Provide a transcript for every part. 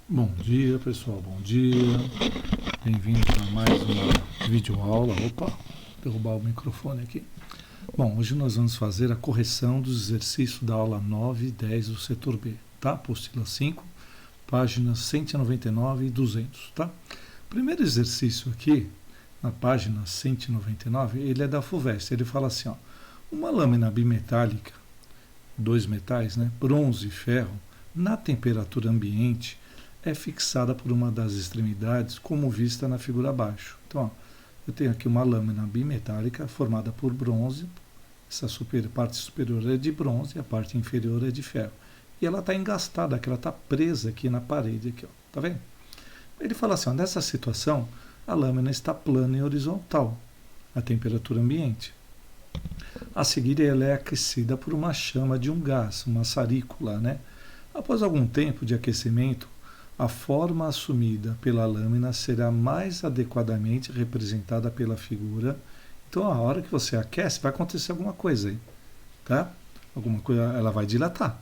Bom dia, pessoal, bom dia. Bem-vindos a mais uma videoaula. Opa, derrubar o microfone aqui. Bom, hoje nós vamos fazer a correção dos exercícios da aula 9 e 10 do setor B, tá? Apostila 5, páginas 199 e 200, tá? Primeiro exercício aqui, na página 199, ele é da FUVEST. Ele fala assim, ó, uma lâmina bimetálica, dois metais, né, bronze e ferro, na temperatura ambiente, é fixada por uma das extremidades, como vista na figura abaixo. Então, ó, eu tenho aqui uma lâmina bimetálica formada por bronze, essa parte superior é de bronze e a parte inferior é de ferro. E ela está engastada, que ela está presa aqui na parede, aqui, ó, tá vendo? Ele fala assim, ó, nessa situação, a lâmina está plana e horizontal, a temperatura ambiente. A seguir, ela é aquecida por uma chama de um gás, uma sarícula, né? Após algum tempo de aquecimento, a forma assumida pela lâmina será mais adequadamente representada pela figura. Então, a hora que você aquece, vai acontecer alguma coisa aí, tá? Alguma coisa, ela vai dilatar,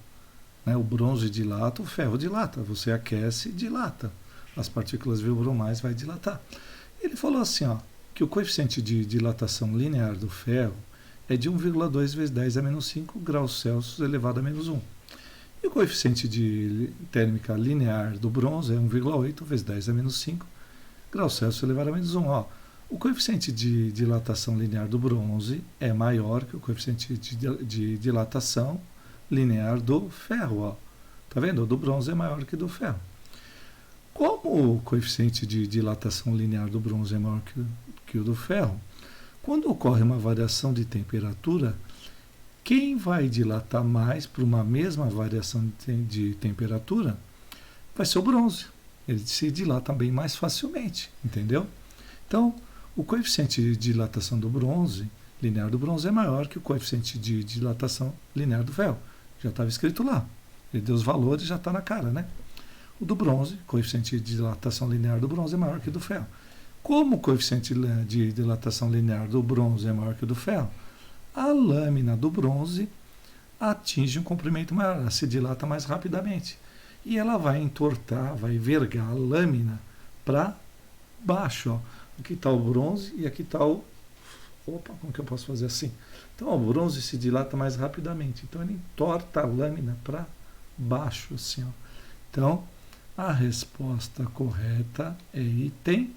né? O bronze dilata, o ferro dilata. Você aquece e dilata. As partículas vibram mais, vai dilatar. Ele falou assim, ó, que o coeficiente de dilatação linear do ferro é de 1,2 vezes 10 a menos 5 graus Celsius elevado a menos 1. E o coeficiente de térmica linear do bronze é 1,8 vezes 10 a menos 5 graus Celsius elevado a menos 1. Ó, o coeficiente de dilatação linear do bronze é maior que o coeficiente de dilatação linear do ferro. Ó. Tá vendo? O do bronze é maior que o do ferro. Como o coeficiente de dilatação linear do bronze é maior que o do ferro, quando ocorre uma variação de temperatura, quem vai dilatar mais para uma mesma variação de temperatura vai ser o bronze. Ele se dilata bem mais facilmente, entendeu? Então, o coeficiente de dilatação do bronze, linear do bronze, é maior que o coeficiente de dilatação linear do ferro. Já estava escrito lá. Ele deu os valores, já está na cara, né? O do bronze, coeficiente de dilatação linear do bronze é maior que o do ferro. Como o coeficiente de dilatação linear do bronze é maior que o do ferro, a lâmina do bronze atinge um comprimento maior, ela se dilata mais rapidamente. E ela vai entortar, vai vergar a lâmina para baixo. Ó. Aqui está o bronze e aqui está o... Opa, como que eu posso fazer assim? Então, ó, o bronze se dilata mais rapidamente. Então, ele entorta a lâmina para baixo, assim. Ó. Então, a resposta correta é item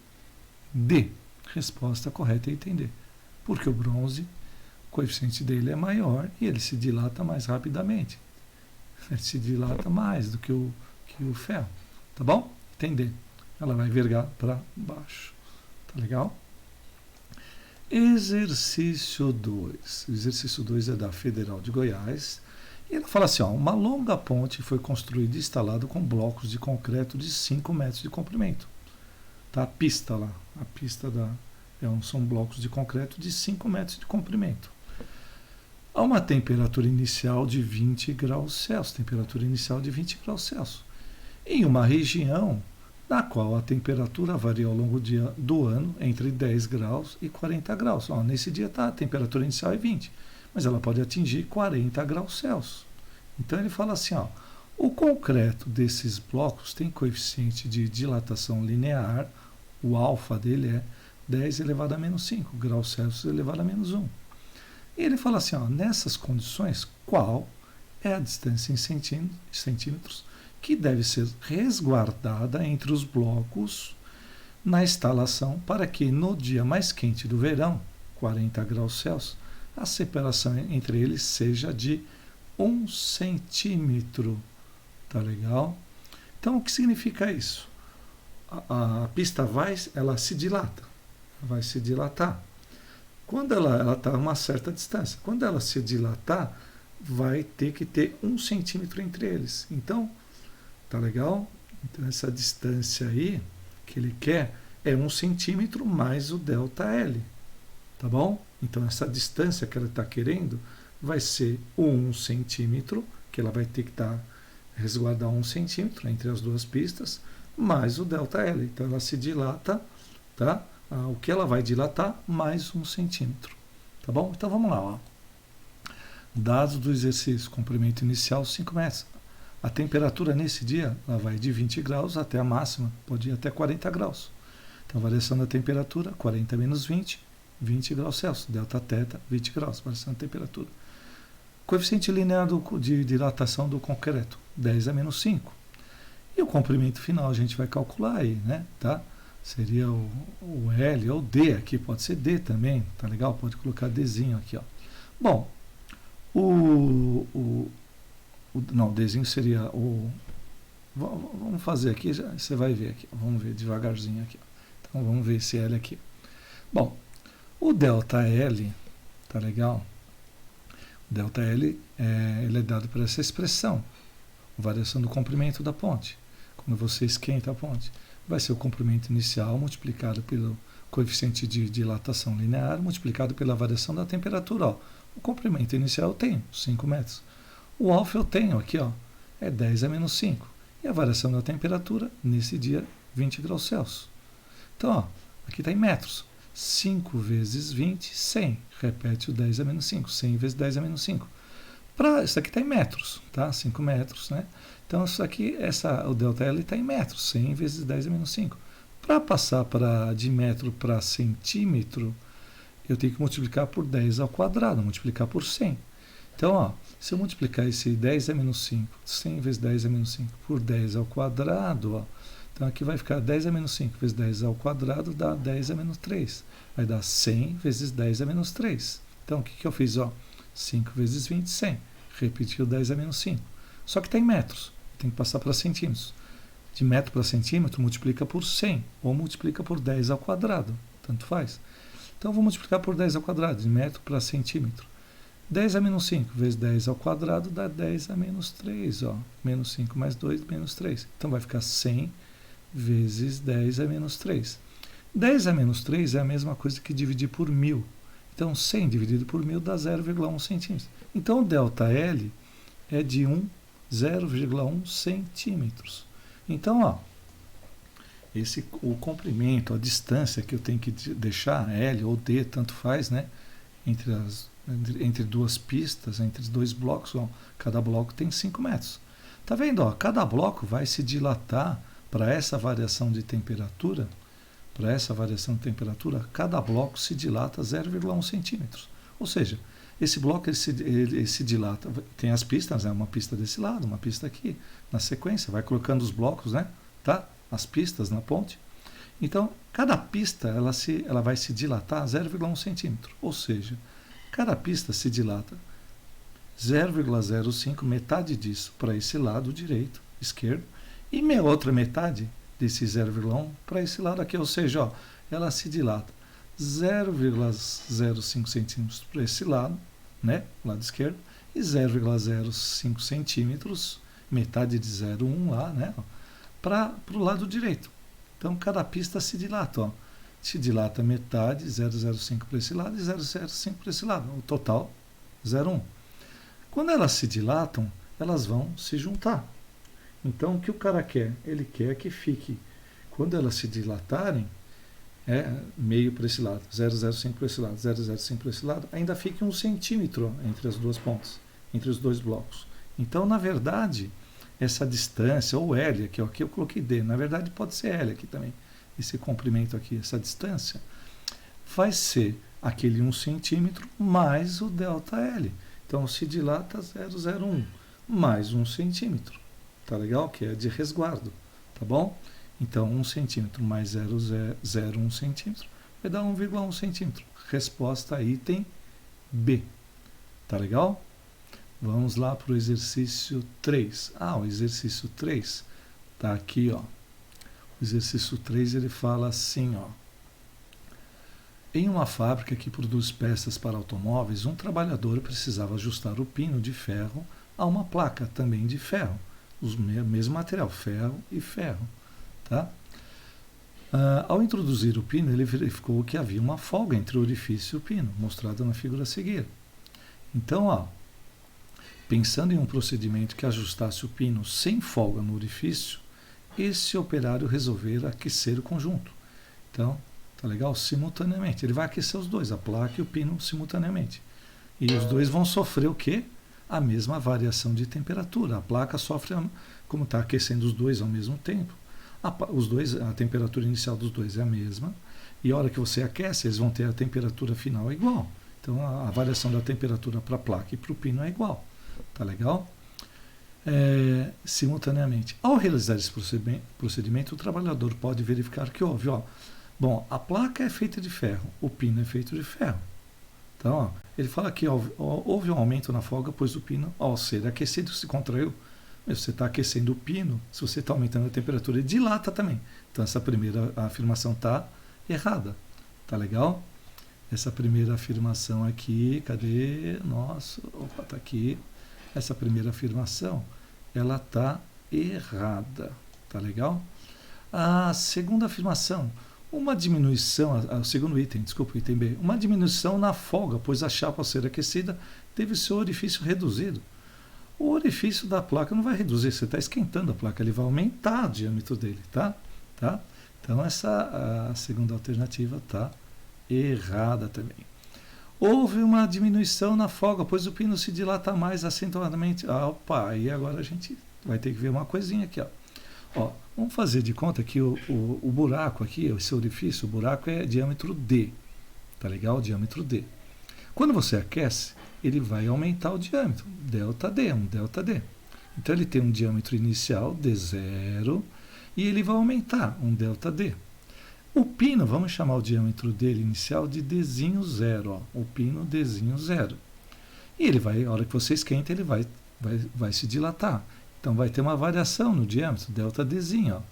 D. Resposta correta é item D. Porque o bronze, o coeficiente dele é maior e ele se dilata mais rapidamente. Ele se dilata mais do que o ferro. Tá bom? Item D. Ela vai vergar para baixo. Tá legal? Exercício 2. O exercício 2 é da Federal de Goiás. E ela fala assim, ó, uma longa ponte foi construída e instalada com blocos de concreto de 5 metros de comprimento. Tá? A pista lá, a pista são blocos de concreto de 5 metros de comprimento. A uma temperatura inicial de 20 graus Celsius, temperatura inicial de 20 graus Celsius, em uma região na qual a temperatura varia ao longo do ano entre 10 graus e 40 graus. Ó, nesse dia a temperatura inicial é 20, mas ela pode atingir 40 graus Celsius. Então ele fala assim, ó, o concreto desses blocos tem coeficiente de dilatação linear, o alfa dele é 10 elevado a menos 5 graus Celsius elevado a menos 1. E ele fala assim, ó, nessas condições, qual é a distância em centímetros que deve ser resguardada entre os blocos na instalação para que no dia mais quente do verão, 40 graus Celsius, a separação entre eles seja de 1 centímetro. Tá legal? Então, o que significa isso? A pista ela se dilata, vai se dilatar. Quando ela está a uma certa distância, quando ela se dilatar, vai ter que ter 1 centímetro entre eles. Então, tá legal? Então, essa distância aí que ele quer é 1 centímetro mais o ΔL. Tá bom? Então, essa distância que ela está querendo vai ser 1 centímetro, que ela vai ter que resguardar 1 centímetro entre as duas pistas, mais o ΔL. Então, ela se dilata, tá? O que ela vai dilatar, mais 1 centímetro. Tá bom? Então, vamos lá. Ó. Dados do exercício, comprimento inicial 5 metros. A temperatura nesse dia ela vai de 20 graus até a máxima, pode ir até 40 graus. Então, variação da temperatura, 40 menos 20, 20 graus Celsius. Delta θ, 20 graus, variação da temperatura. Coeficiente linear de dilatação do concreto, 10 a menos 5. E o comprimento final a gente vai calcular aí, né? Tá? Seria o L ou D aqui, pode ser D também, tá legal? Pode colocar Dzinho aqui, ó. Bom, não, Dzinho seria o... Vamos fazer aqui, já, você vai ver aqui. Vamos ver devagarzinho aqui. Então, vamos ver esse L aqui. Bom, o delta L, tá legal? O delta L ele é dado por essa expressão, variação do comprimento da ponte. Quando você esquenta a ponte, vai ser o comprimento inicial multiplicado pelo coeficiente de dilatação linear multiplicado pela variação da temperatura. Ó. O comprimento inicial eu tenho 5 metros. O alfa eu tenho aqui, ó, é 10 a menos 5. E a variação da temperatura, nesse dia, 20 graus Celsius. Então, ó, aqui está em metros. 5 vezes 20, 100. Repete o 10 a menos 5. 100 vezes 10 a menos 5. Isso aqui está em metros, tá? 5 metros, né? Então, isso aqui, o ΔL está em metros. 100 vezes 10 a menos 5. Para passar de metro para centímetro, eu tenho que multiplicar por 10 ao quadrado, multiplicar por 100. Então, ó, se eu multiplicar esse 10 a menos 5, 100 vezes 10 a menos 5 por 10 ao quadrado, ó, então aqui vai ficar 10 a menos 5 vezes 10 ao quadrado dá 10 a menos 3. Vai dar 100 vezes 10 a menos 3. Então, o que eu fiz? Ó, 5 vezes 20, 100. Repetiu 10 a menos 5. Só que está em metros. Tem que passar para centímetros. De metro para centímetro, multiplica por 100. Ou multiplica por 10 ao quadrado. Tanto faz. Então, eu vou multiplicar por 10 ao quadrado, de metro para centímetro. 10 a menos 5 vezes 10 ao quadrado dá 10 a menos 3. Ó. Menos 5 mais 2, menos 3. Então, vai ficar 100 vezes 10 a menos 3. 10 a menos 3 é a mesma coisa que dividir por 1000. Então, 100 dividido por 1000 dá 0,1 centímetros. Então, o ΔL é de 0,1 centímetros. Então, ó, o comprimento, a distância que eu tenho que deixar, L ou D, tanto faz, né? Entre duas pistas, entre dois blocos, ó, cada bloco tem 5 metros. Tá vendo? Ó, cada bloco vai se dilatar para essa variação de temperatura. Cada bloco se dilata 0,1 centímetros. Ou seja, esse bloco ele se dilata. Tem as pistas, né? Uma pista desse lado, uma pista aqui. Na sequência, vai colocando os blocos, né? Tá? As pistas na ponte. Então, cada pista ela vai se dilatar 0,1 centímetro. Ou seja, cada pista se dilata 0,05, metade disso para esse lado direito, esquerdo, e outra metade desse 0,1 para esse lado aqui. Ou seja, ó, ela se dilata 0,05 centímetros para esse lado, né, lado esquerdo, e 0,05 centímetros, metade de 0,1 lá, né, para o lado direito. Então, cada pista se dilata, ó. Se dilata metade, 0,05 para esse lado e 0,05 para esse lado. O total, 0,1. Quando elas se dilatam, elas vão se juntar. Então, o que o cara quer? Ele quer que fique, quando elas se dilatarem, meio para esse lado, 0,05 para esse lado, 0,05 para esse lado, ainda fique 1 centímetro entre as duas pontas, entre os dois blocos. Então, na verdade, essa distância, ou L, aqui eu coloquei D, na verdade pode ser L aqui também, esse comprimento aqui, essa distância, vai ser aquele 1 centímetro mais o ΔL. Então, se dilata 0,01 mais 1 centímetro. Tá legal? Que é de resguardo. Tá bom? Então, 1 centímetro mais 0,01 centímetro vai dar 1,1 centímetro. Resposta item B. Tá legal? Vamos lá para o exercício 3. O exercício 3 tá aqui, ó. O exercício 3 ele fala assim, ó. Em uma fábrica que produz peças para automóveis, um trabalhador precisava ajustar o pino de ferro a uma placa também de ferro. O mesmo material, ferro e ferro. Tá? Ao introduzir o pino, ele verificou que havia uma folga entre o orifício e o pino, mostrada na figura a seguir. Então, ó, pensando em um procedimento que ajustasse o pino sem folga no orifício, esse operário resolveu aquecer o conjunto. Então, tá legal? Simultaneamente. Ele vai aquecer os dois, a placa e o pino simultaneamente. E os dois vão sofrer o quê? a mesma variação de temperatura. A placa sofre, como está aquecendo os dois ao mesmo tempo, a temperatura inicial dos dois é a mesma, e a hora que você aquece, eles vão ter a temperatura final igual. Então, a variação da temperatura para a placa e para o pino é igual. Tá legal? Simultaneamente. Ao realizar esse procedimento, o trabalhador pode verificar que houve, bom, a placa é feita de ferro, o pino é feito de ferro. Então, ele fala que houve um aumento na folga, pois o pino, ao ser aquecido, se contraiu. Você está aquecendo o pino, se você está aumentando a temperatura, ele dilata também. Então, essa primeira afirmação está errada. Tá legal? Essa primeira afirmação aqui, cadê? Nossa, opa, está aqui. Essa primeira afirmação, ela está errada. Tá legal? A segunda afirmação, uma diminuição, o segundo item, desculpa, item B, uma diminuição na folga, pois a chapa ao ser aquecida teve seu orifício reduzido. O orifício da placa não vai reduzir, você está esquentando a placa, ele vai aumentar o diâmetro dele, tá? Então essa a segunda alternativa está errada também. Houve uma diminuição na folga, pois o pino se dilata mais acentuadamente. Opa, e agora a gente vai ter que ver uma coisinha aqui, vamos fazer de conta que o buraco aqui, esse orifício, o buraco é diâmetro D, tá legal? Diâmetro D. Quando você aquece, ele vai aumentar o diâmetro, ΔD, um ΔD. Então ele tem um diâmetro inicial, D0, e ele vai aumentar, um ΔD. O pino, vamos chamar o diâmetro dele inicial de Dzinho0, o pino Dzinho0. E ele vai, a hora que você esquenta, ele vai se dilatar. Então vai ter uma variação no diâmetro, ΔDzinho.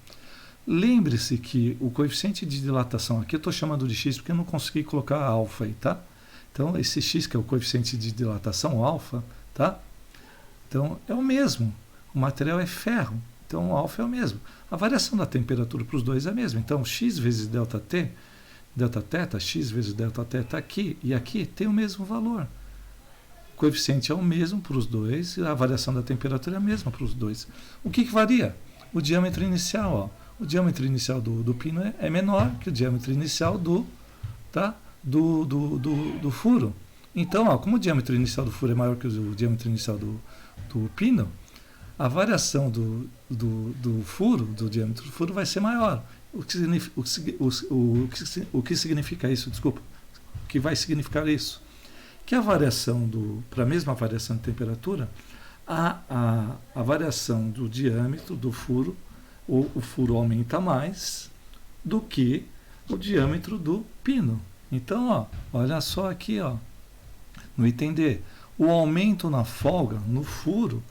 Lembre-se que o coeficiente de dilatação, aqui eu estou chamando de x porque eu não consegui colocar alfa aí, tá? Então esse x, que é o coeficiente de dilatação, o alfa, tá? Então é o mesmo, o material é ferro, então o alfa é o mesmo. A variação da temperatura para os dois é a mesma, então x vezes ΔT, Δθ, x vezes Δθ aqui e aqui tem o mesmo valor. O coeficiente é o mesmo para os dois e a variação da temperatura é a mesma para os dois. O que varia? O diâmetro inicial. O diâmetro inicial do pino é menor que o diâmetro inicial do furo. Então, como o diâmetro inicial do furo é maior que o diâmetro inicial do pino, a variação do furo, do diâmetro do furo, vai ser maior. O que significa isso? Desculpa. O que vai significar isso? Que a variação para a mesma variação de temperatura, a variação do diâmetro do furo, o furo aumenta mais do que o diâmetro do pino. Então, olha só aqui, no item D, o aumento na folga, no furo,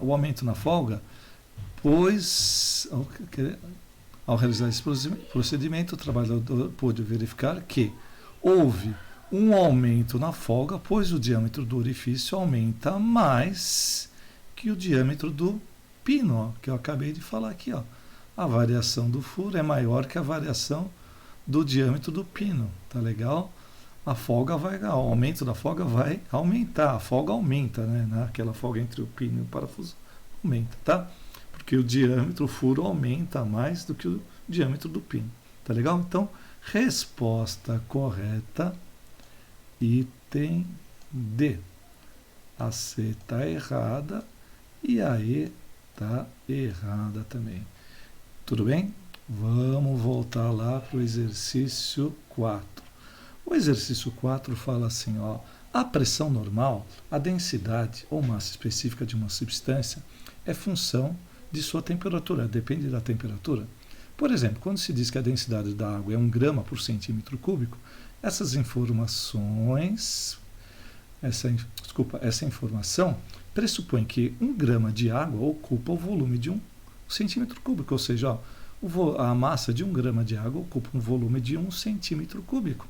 o aumento na folga, pois, ao realizar esse procedimento, o trabalhador pôde verificar que houve um aumento na folga, pois o diâmetro do orifício aumenta mais que o diâmetro do pino, que eu acabei de falar aqui. A variação do furo é maior que a variação do diâmetro do pino, tá legal? O aumento da folga vai aumentar, a folga aumenta, né? Aquela folga entre o pino e o parafuso aumenta, tá? Porque o diâmetro, o furo aumenta mais do que o diâmetro do pino, tá legal? Então, resposta correta, item D. A C está errada e a E está errada também. Tudo bem? Vamos voltar lá para o exercício 4. O exercício 4 fala assim, a pressão normal, a densidade ou massa específica de uma substância é função de sua temperatura, depende da temperatura. Por exemplo, quando se diz que a densidade da água é 1 grama por centímetro cúbico, essa informação pressupõe que 1 grama de água ocupa o volume de 1 centímetro cúbico, ou seja, a massa de 1 grama de água ocupa um volume de 1 centímetro cúbico.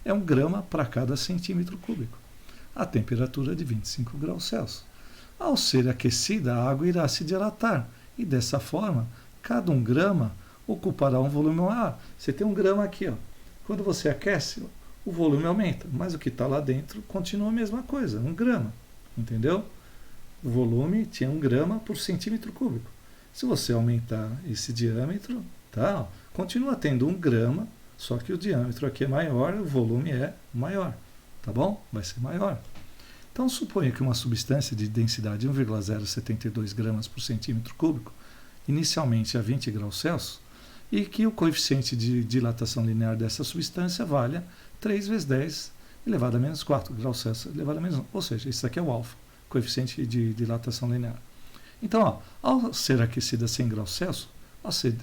É 1 grama para cada centímetro cúbico. A temperatura é de 25 graus Celsius. Ao ser aquecida, a água irá se dilatar e, dessa forma, cada 1 grama ocupará um volume maior. Você tem 1 grama aqui. Quando você aquece, o volume aumenta, mas o que está lá dentro continua a mesma coisa, 1 grama. Entendeu? O volume tinha 1 grama por centímetro cúbico. Se você aumentar esse diâmetro, continua tendo 1 grama, só que o diâmetro aqui é maior, o volume é maior, tá bom? Vai ser maior. Então, suponha que uma substância de densidade 1,072 gramas por centímetro cúbico, inicialmente a 20 graus Celsius, e que o coeficiente de dilatação linear dessa substância valha 3 vezes 10 elevado a menos 4 graus Celsius elevado a menos 1. Ou seja, isso aqui é o alfa, coeficiente de dilatação linear. Então, ó, ao ser aquecida a 100 graus Celsius,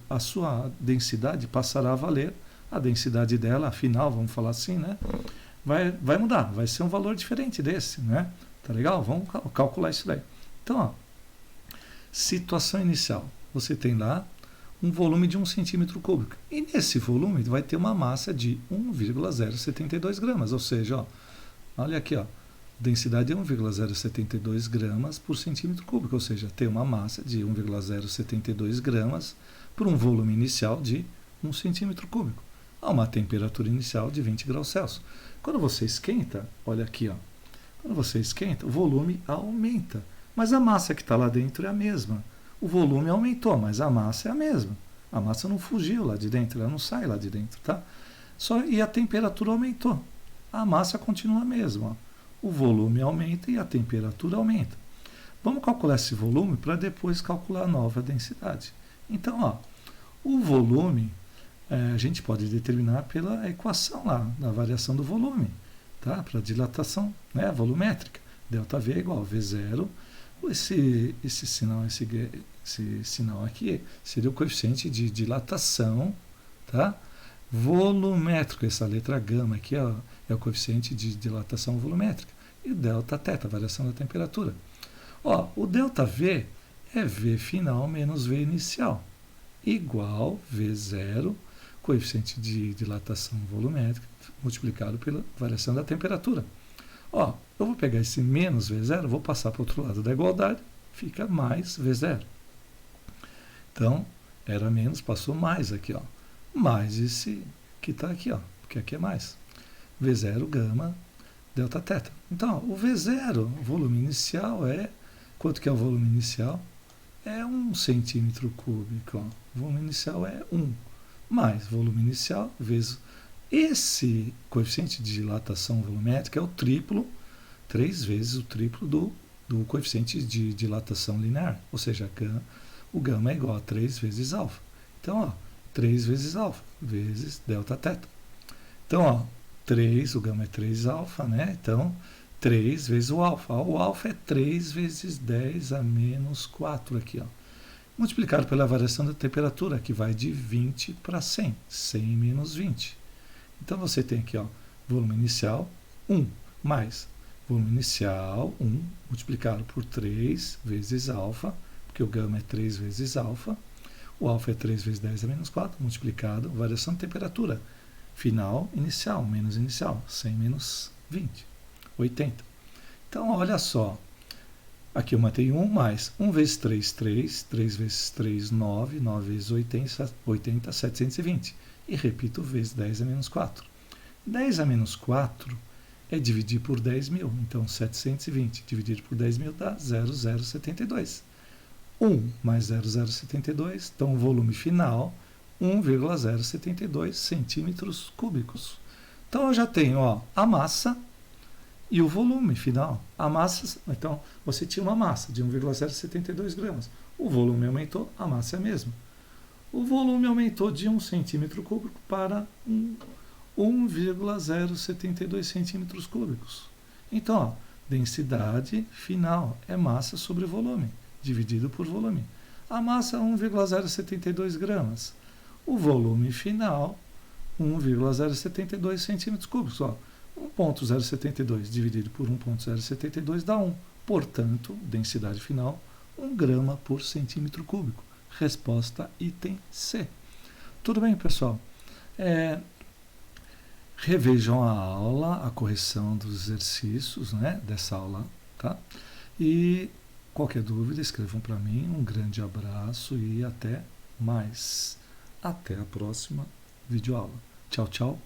a sua densidade passará a valer, a densidade dela, afinal, vamos falar assim, né? Vai mudar, vai ser um valor diferente desse, né? Tá legal? Vamos calcular isso daí. Então, ó, situação inicial, você tem lá um volume de 1 centímetro cúbico. E nesse volume vai ter uma massa de 1,072 gramas, ou seja, ó, olha aqui, ó, densidade é 1,072 gramas por centímetro cúbico, ou seja, tem uma massa de 1,072 gramas por um volume inicial de 1 centímetro cúbico, a uma temperatura inicial de 20 graus Celsius. Quando você esquenta, olha aqui, ó, quando você esquenta, o volume aumenta, mas a massa que está lá dentro é a mesma. O volume aumentou, mas a massa é a mesma. A massa não fugiu lá de dentro, ela não sai lá de dentro, tá? E a temperatura aumentou. A massa continua a mesma, ó. O volume aumenta e a temperatura aumenta. Vamos calcular esse volume para depois calcular a nova densidade. Então, ó, o volume a gente pode determinar pela equação lá, da variação do volume, tá? Para dilatação, né? Volumétrica. ΔV é igual a V0. Esse sinal aqui seria o coeficiente de dilatação, tá? Volumétrico. Essa letra gama aqui é o coeficiente de dilatação volumétrica. E o ΔT, a variação da temperatura. Ó, o ΔV é V final menos V inicial, igual V0, coeficiente de dilatação volumétrica, multiplicado pela variação da temperatura. Ó, eu vou pegar esse menos V0, vou passar para o outro lado da igualdade, fica mais V0. Então, era menos, passou mais aqui, ó. Mais esse que está aqui, ó, porque aqui é mais. V0 gama ΔT. Então, ó, o V0, o volume inicial quanto que é o volume inicial? É 1 centímetro cúbico, ó. O volume inicial é 1, mais volume inicial vezes esse coeficiente de dilatação volumétrica é o triplo, 3 vezes o triplo do coeficiente de dilatação linear, ou seja, o gama é igual a 3 vezes alfa. Então, ó, 3 vezes alfa, vezes ΔT. Então, ó, 3, o gama é 3 alfa, né? Então, 3 vezes o alfa. O alfa é 3 vezes 10 a menos 4 aqui, ó. Multiplicado pela variação da temperatura, que vai de 20 para 100. 100 menos 20. Então, você tem aqui, ó, volume inicial 1, mais volume inicial 1, multiplicado por 3 vezes alfa, porque o gama é 3 vezes alfa. O alfa é 3 vezes 10 a menos 4, multiplicado, variação de temperatura. Final, inicial, menos inicial, 100 menos 20, 80. Então, olha só. Aqui eu matei 1 mais 1 vezes 3, 3. 3 vezes 3, 9. 9 vezes 80, 720. E repito, vezes 10 a menos 4. 10 a menos 4 é dividir por 10.000. Então, 720 dividido por 10.000 dá 0,072. 1 mais 0,072, então o volume final, 1,072 centímetros cúbicos. Então, eu já tenho, ó, a massa e o volume final. A massa, então, você tinha uma massa de 1,072 gramas. O volume aumentou, a massa é a mesma. O volume aumentou de 1 centímetro cúbico para 1,072 centímetros cúbicos. Então, ó, densidade final é massa sobre volume, dividido por volume. A massa 1,072 gramas. O volume final, 1,072 centímetros cúbicos. Ó, 1,072 dividido por 1,072 dá 1. Portanto, densidade final, 1 grama por centímetro cúbico. Resposta item C. Tudo bem, pessoal? Revejam a aula, a correção dos exercícios, né, dessa aula, tá? E qualquer dúvida, escrevam para mim. Um grande abraço e até mais. Até a próxima videoaula. Tchau, tchau.